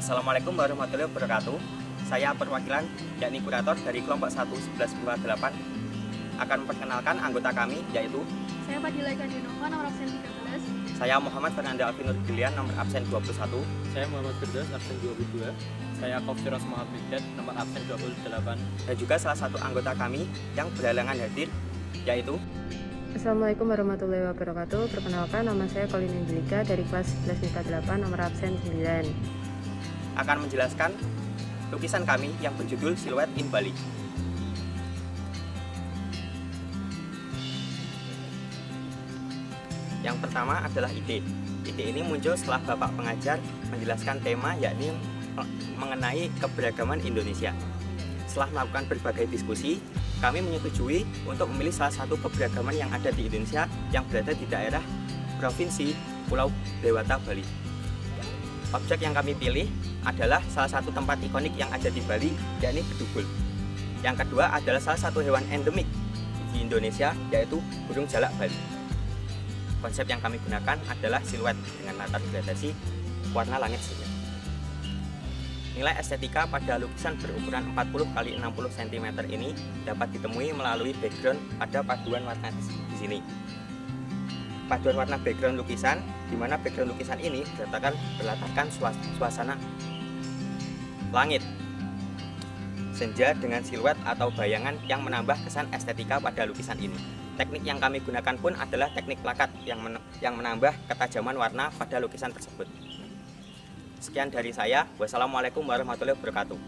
Assalamualaikum warahmatullahi wabarakatuh. Saya perwakilan yakni kurator dari kelompok 1 1158 akan memperkenalkan anggota kami yaitu Saya Fadila Eka Dinova, nomor absen 13. saya Muhammad Fernanda Alvinur Gilian, nomor absen 21. Saya Muhammad Firdaus, absen 22. Saya Kofiros Muhammad, nomor absen 28. Dan juga salah satu anggota kami yang berhalangan hadir yaitu Assalamualaikum warahmatullahi wabarakatuh. Perkenalkan, nama saya Colin Angelika dari kelas 11 MIPA 8, nomor absen 9. akan menjelaskan lukisan kami yang berjudul Silhouette in Bali. Yang pertama adalah ide. Ide ini muncul setelah Bapak pengajar menjelaskan tema yakni mengenai keberagaman Indonesia. Setelah melakukan berbagai diskusi, kami menyetujui untuk memilih salah satu keberagaman yang ada di Indonesia yang berada di daerah Provinsi Pulau Dewata, Bali. Objek yang kami pilih adalah salah satu tempat ikonik yang ada di Bali, yakni Bedugul. Yang kedua adalah salah satu hewan endemik di Indonesia, yaitu burung jalak Bali. Konsep yang kami gunakan adalah siluet dengan latar gradasi warna langit siang. Nilai estetika pada lukisan berukuran 40 x 60 cm ini dapat ditemui melalui background pada paduan warna di sini. Paduan warna background lukisan, di mana background lukisan ini berlatarkan suasana langit, senja dengan siluet atau bayangan yang menambah kesan estetika pada lukisan ini. Teknik yang kami gunakan pun adalah teknik plakat yang menambah ketajaman warna pada lukisan tersebut. Sekian dari saya. Wassalamualaikum warahmatullahi wabarakatuh.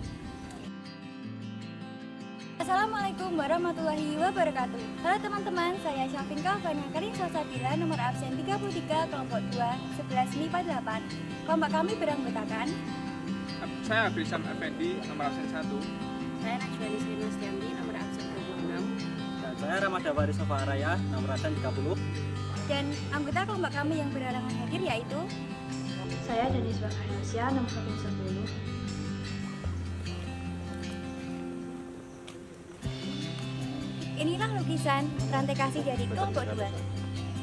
Assalamualaikum warahmatullahi wabarakatuh. Halo teman-teman, saya Syafin Kaufania Karin Salsabila, nomor absen 33, kelompok 2, 11 MIPA 8. Kelompok kami beranggotakan Saya Abrisam Effendi, nomor absen 1. Saya Najwa Nisrina Stiamdi, nomor absen 26. Dan saya Ramadhawari Sofaraya, nomor absen 30. dan anggota kelompok kami yang berhalangan hadir yaitu Saya Denis Bakarnasya, nomor absen 10. Inilah lukisan rantai kasih dari kelompok 2.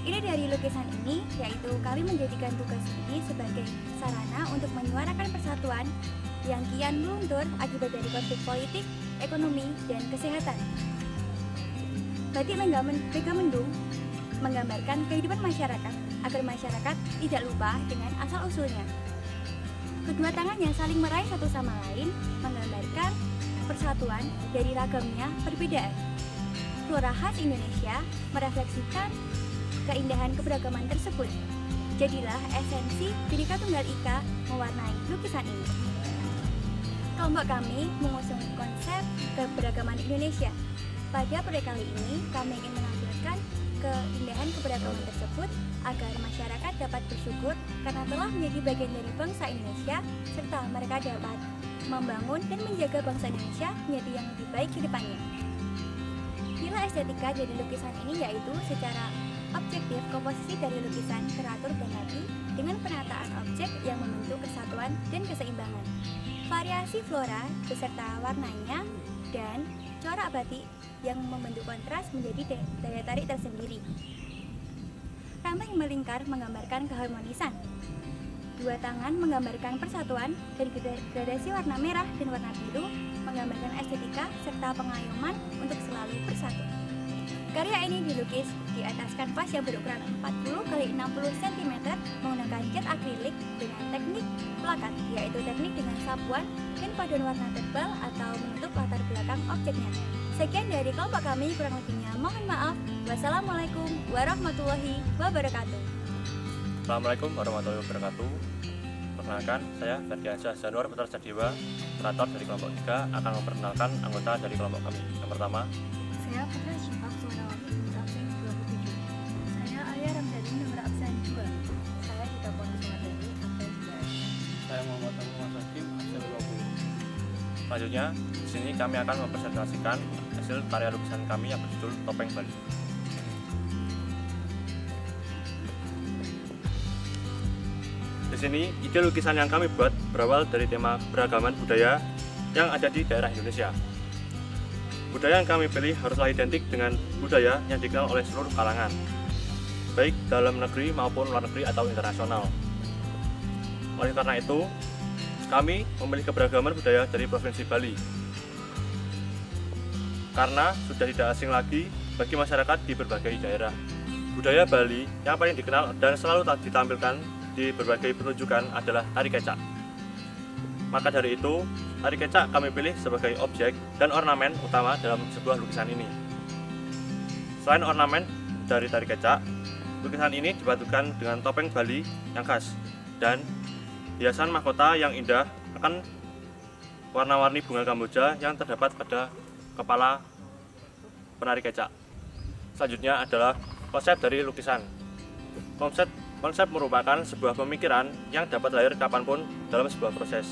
Ide dari lukisan ini yaitu kami menjadikan tugas ini sebagai sarana untuk menyuarakan persatuan yang kian meluntur akibat dari konflik politik, ekonomi, dan kesehatan. Batik Megamendung menggambarkan kehidupan masyarakat agar masyarakat tidak lupa dengan asal-usulnya. Kedua tangannya saling meraih satu sama lain, menggambarkan persatuan dari ragamnya perbedaan. Flora khas Indonesia merefleksikan keindahan keberagaman tersebut. Jadilah esensi Bhinneka Tunggal Ika mewarnai lukisan ini. Kelompok kami mengusung konsep keberagaman Indonesia. Pada proyek kali ini, kami ingin menampilkan keindahan keberagaman tersebut agar masyarakat dapat bersyukur karena telah menjadi bagian dari bangsa Indonesia, serta mereka dapat membangun dan menjaga bangsa Indonesia menjadi yang lebih baik ke depannya. Nilai estetika dari lukisan ini yaitu secara objektif komposisi dari lukisan teratur dan rapi dengan penataan objek yang membentuk kesatuan dan keseimbangan. Variasi flora beserta warnanya dan corak batik yang membentuk kontras menjadi daya tarik tersendiri. Rantai yang melingkar menggambarkan keharmonisan. Dua tangan menggambarkan persatuan dan gradasi warna merah dan warna biru menggambarkan estetika serta pengayoman untuk selalu bersatu. Karya ini dilukis di atas kanvas yang berukuran 40 x 60 cm menggunakan cat akrilik dengan teknik plakat, yaitu teknik dengan sapuan dan paduan warna tebal atau menutup latar belakang objeknya. Sekian dari kelompok kami, kurang lebihnya mohon maaf. Wassalamualaikum warahmatullahi wabarakatuh. Assalamualaikum warahmatullahi wabarakatuh. Perkenalkan, saya Ferdiansyah Januar Putra Sadewa, kurator dari kelompok 3, akan memperkenalkan anggota dari kelompok kami. Yang pertama, Saya Putra Syifa Suwanawati, nomor absen 27. Saya Alia Ramdhani, nomor absen 2. Saya Dita Pona Sumadani, absen 11. Saya Muhammad Mas Hakim, absen 20. selanjutnya di sini kami akan mempresentasikan hasil karya lukisan kami yang berjudul Topeng Bali. Di sini, ide lukisan yang kami buat berawal dari tema beragaman budaya yang ada di daerah Indonesia. Budaya yang kami pilih haruslah identik dengan budaya yang dikenal oleh seluruh kalangan, baik dalam negeri maupun luar negeri atau internasional. Oleh karena itu, Kami memilih keberagaman budaya dari Provinsi Bali karena sudah tidak asing lagi bagi masyarakat di berbagai daerah. Budaya Bali yang paling dikenal dan selalu ditampilkan di berbagai pertunjukan adalah tari kecak. Maka dari itu, tari kecak kami pilih sebagai objek dan ornamen utama dalam sebuah lukisan ini. Selain ornamen dari tari kecak, lukisan ini dipadukan dengan topeng Bali yang khas dan hiasan mahkota yang indah akan warna-warni bunga kamboja yang terdapat pada kepala penari kecak. Selanjutnya adalah konsep dari lukisan. Konsep merupakan sebuah pemikiran yang dapat lahir kapanpun dalam sebuah proses.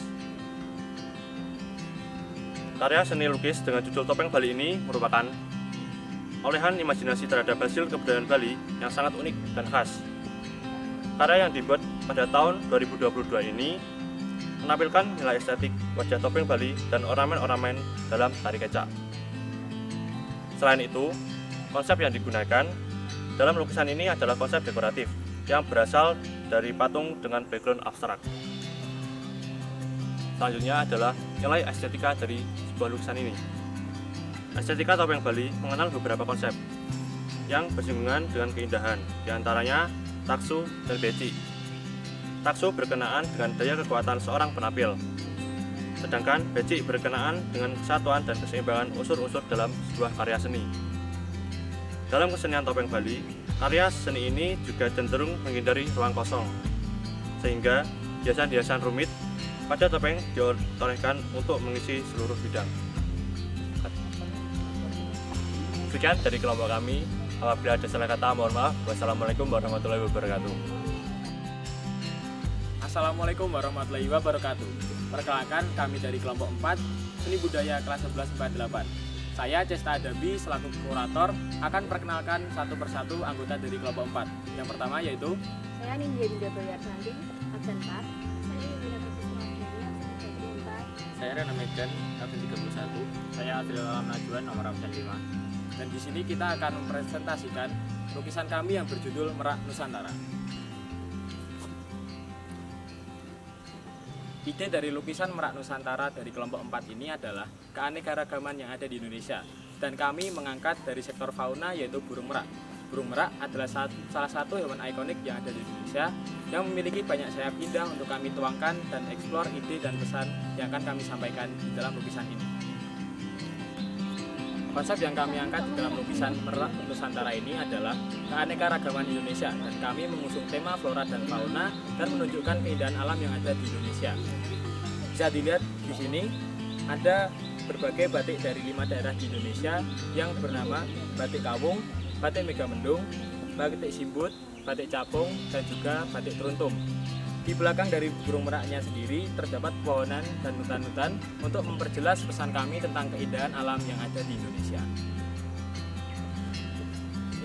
Karya seni lukis dengan judul Topeng Bali ini merupakan olehan imajinasi terhadap hasil kebudayaan Bali yang sangat unik dan khas. Karya yang dibuat pada tahun 2022 ini menampilkan nilai estetik wajah topeng Bali dan ornamen-ornamen dalam tari kecak. Selain itu, konsep yang digunakan dalam lukisan ini adalah konsep dekoratif yang berasal dari patung dengan background abstrak. Selanjutnya adalah nilai estetika dari sebuah lukisan ini. Estetika topeng Bali mengenal beberapa konsep yang bersinggungan dengan keindahan, diantaranya taksu dan beci. Taksu berkenaan dengan daya kekuatan seorang penampil, sedangkan beci berkenaan dengan kesatuan dan keseimbangan unsur-unsur dalam sebuah karya seni. Dalam kesenian topeng Bali, karya seni ini juga cenderung menghindari ruang kosong, sehingga hiasan-hiasan rumit pada topeng ditorehkan untuk mengisi seluruh bidang. Sekian dari kelompok kami. Apabila ada salah kata, mohon maaf. Wassalamualaikum warahmatullahi wabarakatuh. Assalamualaikum warahmatullahi wabarakatuh. Perkenalkan, kami dari kelompok 4 Seni Budaya kelas 1148. Saya Cesta Adabi selaku kurator akan perkenalkan satu persatu anggota dari kelompok 4. Yang pertama yaitu Saya Nindya Dinda Bayarsanti, absen 4. saya Rena Medan, absen 31. Saya Adil Alam Najwan, nomor absen 5. Dan di sini kita akan mempresentasikan lukisan kami yang berjudul Merak Nusantara. Ide dari lukisan Merak Nusantara dari kelompok 4 ini adalah keanekaragaman yang ada di Indonesia. Dan kami mengangkat dari sektor fauna yaitu burung merak. Burung merak adalah salah satu hewan ikonik yang ada di Indonesia yang memiliki banyak sayap indah untuk kami tuangkan dan eksplor ide dan pesan yang akan kami sampaikan di dalam lukisan ini. Konsep yang kami angkat di dalam lukisan Merak Nusantara ini adalah keanekaragaman Indonesia dan kami mengusung tema flora dan fauna dan menunjukkan keindahan alam yang ada di Indonesia. Bisa dilihat di sini ada berbagai batik dari 5 daerah di Indonesia yang bernama batik Kawung, batik Megamendung, batik Simbut, batik Capung, dan juga batik Teruntum. Di belakang dari burung meraknya sendiri terdapat pepohonan dan hutan-hutan untuk memperjelas pesan kami tentang keindahan alam yang ada di Indonesia.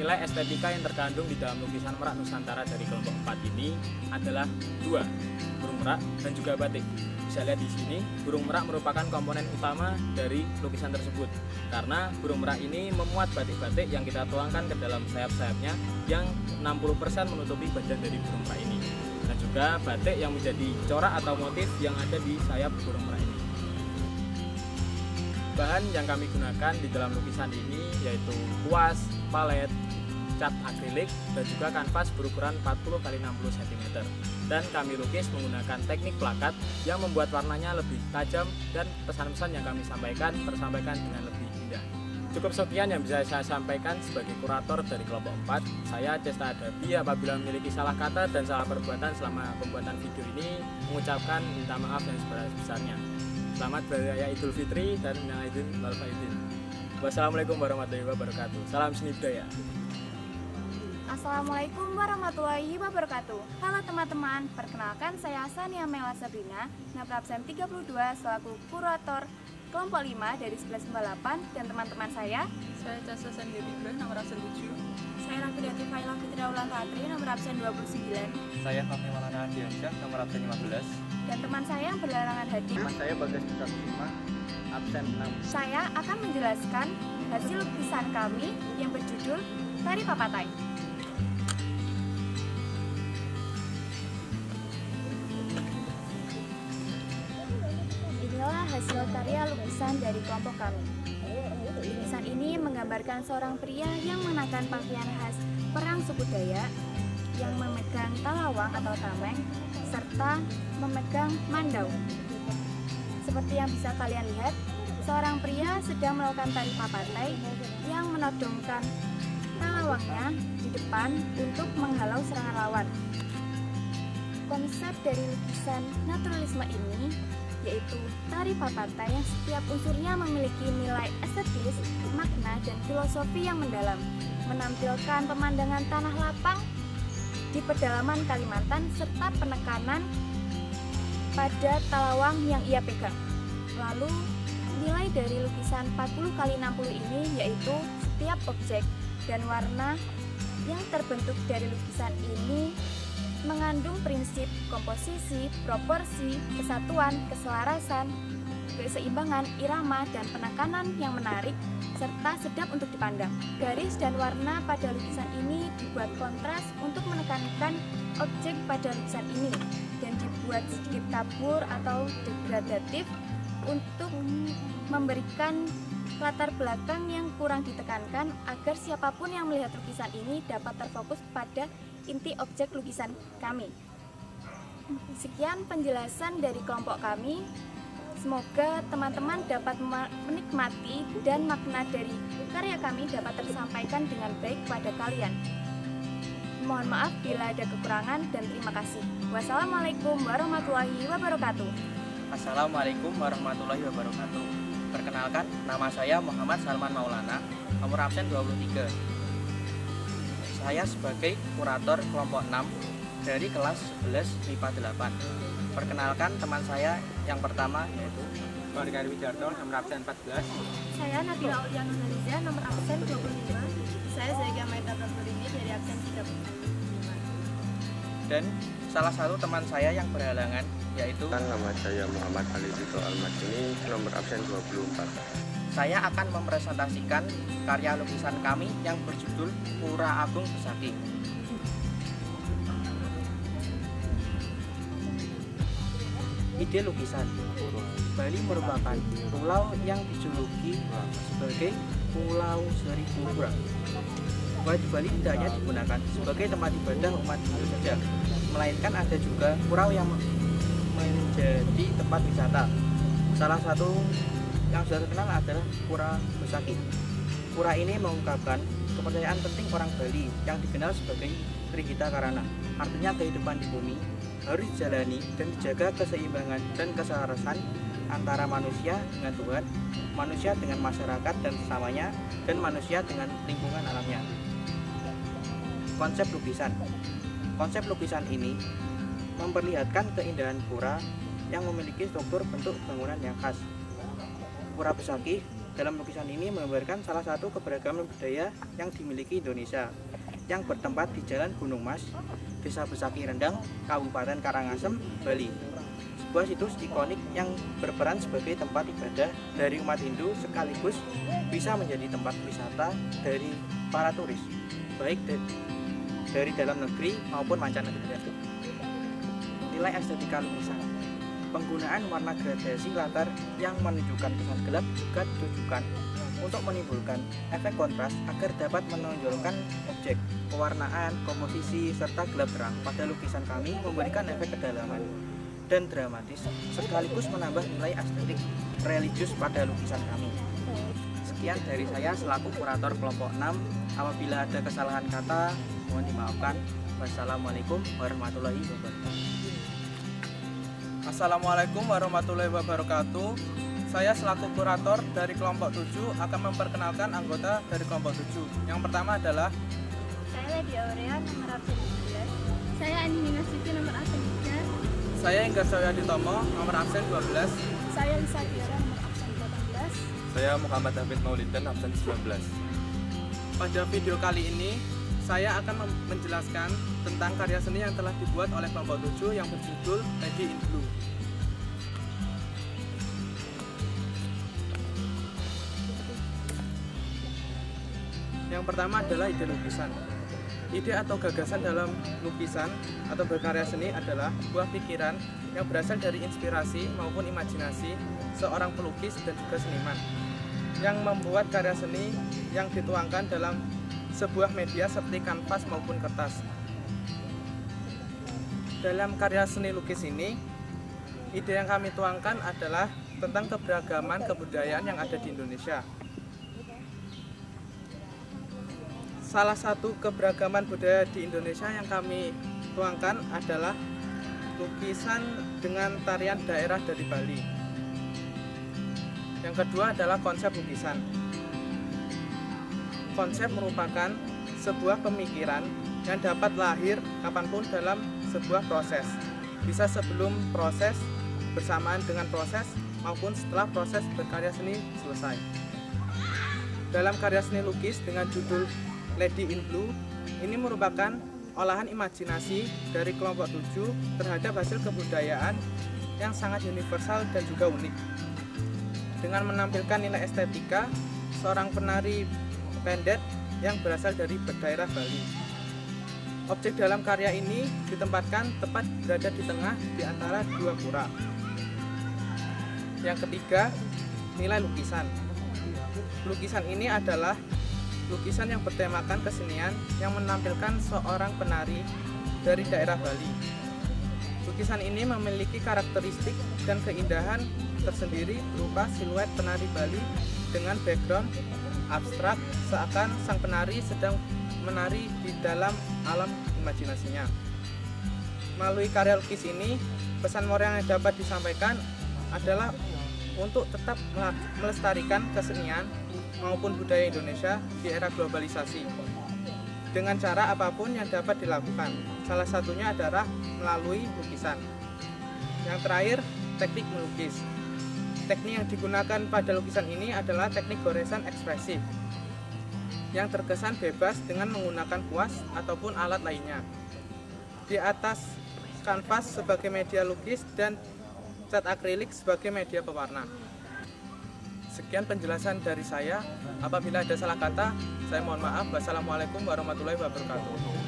Nilai estetika yang terkandung di dalam lukisan Merak Nusantara dari kelompok 4 ini adalah 2, burung merak dan juga batik. Bisa lihat di sini, burung merak merupakan komponen utama dari lukisan tersebut karena burung merak ini memuat batik-batik yang kita tuangkan ke dalam sayap-sayapnya yang 60% menutupi badan dari burung merak ini, dan juga batik yang menjadi corak atau motif yang ada di sayap burung merak ini. Bahan yang kami gunakan di dalam lukisan ini yaitu kuas, palet, cat akrilik, dan juga kanvas berukuran 40 x 60 cm. Dan kami lukis menggunakan teknik plakat yang membuat warnanya lebih tajam dan pesan-pesan yang kami sampaikan tersampaikan dengan lebih indah. Cukup sekian yang bisa saya sampaikan sebagai kurator dari kelompok 4. Saya Cesta Adabi. Apabila memiliki salah kata dan salah perbuatan selama pembuatan video ini, mengucapkan minta maaf yang sebesar-besarnya. Selamat Beraya Idul Fitri dan minal aidin wal faizin. Wassalamualaikum warahmatullahi wabarakatuh. Salam seni budaya. Assalamualaikum warahmatullahi wabarakatuh. Halo teman-teman, perkenalkan saya Sania Mela Sabrina, nomor absen 32 selaku kurator kelompok 5 dari 1198, dan teman-teman saya Casa Sandiaga, nomor absen 7. Saya Rafidati Failah Fitri Aulan Ratri, nomor absen 29, Saya Fahmi Malana Andiansyah, nomor absen 15. dan teman saya yang berlarangan hadir. Saya Bagas Kusuma, absen 6. Saya akan menjelaskan hasil lukisan kami yang berjudul Tari Papatai. hasil karya lukisan dari kelompok kami. Lukisan ini menggambarkan seorang pria yang mengenakan pakaian khas perang suku Dayak, yang memegang talawang atau tameng, serta memegang mandau. Seperti yang bisa kalian lihat, seorang pria sedang melakukan tari papatai yang menodongkan talawangnya di depan untuk menghalau serangan lawan. Konsep dari lukisan naturalisme ini yaitu tari papatai yang setiap unsurnya memiliki nilai estetis, makna, dan filosofi yang mendalam, menampilkan pemandangan tanah lapang di pedalaman Kalimantan serta penekanan pada talawang yang ia pegang. Lalu nilai dari lukisan 40x60 ini yaitu setiap objek dan warna yang terbentuk dari lukisan ini mengandung prinsip komposisi, proporsi, kesatuan, keselarasan, keseimbangan, irama, dan penekanan yang menarik serta sedap untuk dipandang. Garis dan warna pada lukisan ini dibuat kontras untuk menekankan objek pada lukisan ini dan dibuat sedikit kabur atau degradatif untuk memberikan latar belakang yang kurang ditekankan agar siapapun yang melihat lukisan ini dapat terfokus pada inti objek lukisan kami. Sekian penjelasan dari kelompok kami. Semoga teman-teman dapat menikmati dan makna dari karya kami dapat tersampaikan dengan baik pada kalian. Mohon maaf bila ada kekurangan dan terima kasih. Wassalamualaikum warahmatullahi wabarakatuh. Assalamualaikum warahmatullahi wabarakatuh. Perkenalkan, nama saya Muhammad Salman Maulana, nomor absen 23. Saya sebagai kurator kelompok 6 dari kelas 11 MIPA 8. Perkenalkan teman saya yang pertama yaitu Warga Widarto, nomor absen 14. Saya Nabila Aulia Nurhaliza, nomor absen 25. Saya Zaiga Maita Tanturini dari absen 35. dan salah satu teman saya yang berhalangan yaitu Nama saya Muhammad Ali Tito Al-Madini, nomor absen 24. saya akan mempresentasikan karya lukisan kami yang berjudul Pura Agung Besaki. Ide lukisan. Bali merupakan pulau yang dijuluki sebagai Pulau Seribu Pura. Bali tidak hanya digunakan sebagai tempat ibadah umat Hindu saja, melainkan ada juga pulau yang menjadi tempat wisata. Salah satu yang sudah terkenal adalah Pura Besaki. Pura ini mengungkapkan kepercayaan penting orang Bali yang dikenal sebagai Trihita Karana. Artinya kehidupan di bumi harus dijalani dan dijaga keseimbangan dan keselarasan antara manusia dengan Tuhan, manusia dengan masyarakat dan sesamanya, dan manusia dengan lingkungan alamnya. Konsep lukisan. Konsep lukisan ini memperlihatkan keindahan pura yang memiliki struktur bentuk bangunan yang khas. Pura Besaki dalam lukisan ini menggambarkan salah satu keberagaman budaya yang dimiliki Indonesia yang bertempat di Jalan Gunung Mas, Desa Besaki Rendang, Kabupaten Karangasem, Bali. Sebuah situs ikonik yang berperan sebagai tempat ibadah dari umat Hindu sekaligus bisa menjadi tempat wisata dari para turis, baik dari dalam negeri maupun mancanegara. Nilai estetika lukisan. Penggunaan warna gradasi latar yang menunjukkan kesan gelap juga ditujukan untuk menimbulkan efek kontras agar dapat menonjolkan objek. Pewarnaan, komposisi, serta gelap terang pada lukisan kami memberikan efek kedalaman dan dramatis sekaligus menambah nilai estetik religius pada lukisan kami. Sekian dari saya selaku kurator kelompok 6. Apabila ada kesalahan kata, mohon dimaafkan. Wassalamualaikum warahmatullahi wabarakatuh. Assalamualaikum warahmatullahi wabarakatuh. Saya selaku kurator dari kelompok 7 akan memperkenalkan anggota dari kelompok 7. Yang pertama adalah Saya Lady Aurea, nomor absen 12. Saya Andi Nasuti, nomor absen 3. saya Inggar Sawyadi Tomo, nomor absen 12. Saya Lisa Diara, nomor absen 18. Saya Muhammad David Maulidan, absen 19. Pada video kali ini saya akan menjelaskan tentang karya seni yang telah dibuat oleh kelompok 7 yang berjudul Lady in Blue. Yang pertama adalah ide lukisan. Ide atau gagasan dalam lukisan atau berkarya seni adalah buah pikiran yang berasal dari inspirasi maupun imajinasi seorang pelukis dan juga seniman yang membuat karya seni yang dituangkan dalam sebuah media seperti kanvas maupun kertas. Dalam karya seni lukis ini, ide yang kami tuangkan adalah tentang keberagaman kebudayaan yang ada di Indonesia. Salah satu keberagaman budaya di Indonesia yang kami tuangkan adalah lukisan dengan tarian daerah dari Bali. Yang kedua adalah konsep lukisan. Konsep merupakan sebuah pemikiran yang dapat lahir kapanpun dalam sebuah proses. Bisa sebelum proses, bersamaan dengan proses, maupun setelah proses berkarya seni selesai. Dalam karya seni lukis dengan judul Lady in Blue, ini merupakan olahan imajinasi dari kelompok 7 terhadap hasil kebudayaan yang sangat universal dan juga unik. Dengan menampilkan nilai estetika seorang penari pendet yang berasal dari daerah Bali. Objek dalam karya ini ditempatkan tepat berada di tengah di antara dua pura. Yang ketiga, nilai lukisan. Lukisan ini adalah lukisan yang bertemakan kesenian yang menampilkan seorang penari dari daerah Bali. Lukisan ini memiliki karakteristik dan keindahan tersendiri berupa siluet penari Bali dengan background abstrak seakan sang penari sedang menari di dalam alam imajinasinya. Melalui karya lukis ini, pesan moral yang dapat disampaikan adalah untuk tetap melestarikan kesenian maupun budaya Indonesia di era globalisasi dengan cara apapun yang dapat dilakukan. Salah satunya adalah melalui lukisan. Yang terakhir, teknik melukis. Teknik yang digunakan pada lukisan ini adalah teknik goresan ekspresif yang terkesan bebas dengan menggunakan kuas ataupun alat lainnya. Di atas kanvas sebagai media lukis dan cat akrilik sebagai media pewarna. Sekian penjelasan dari saya. Apabila ada salah kata, saya mohon maaf. Wassalamualaikum warahmatullahi wabarakatuh.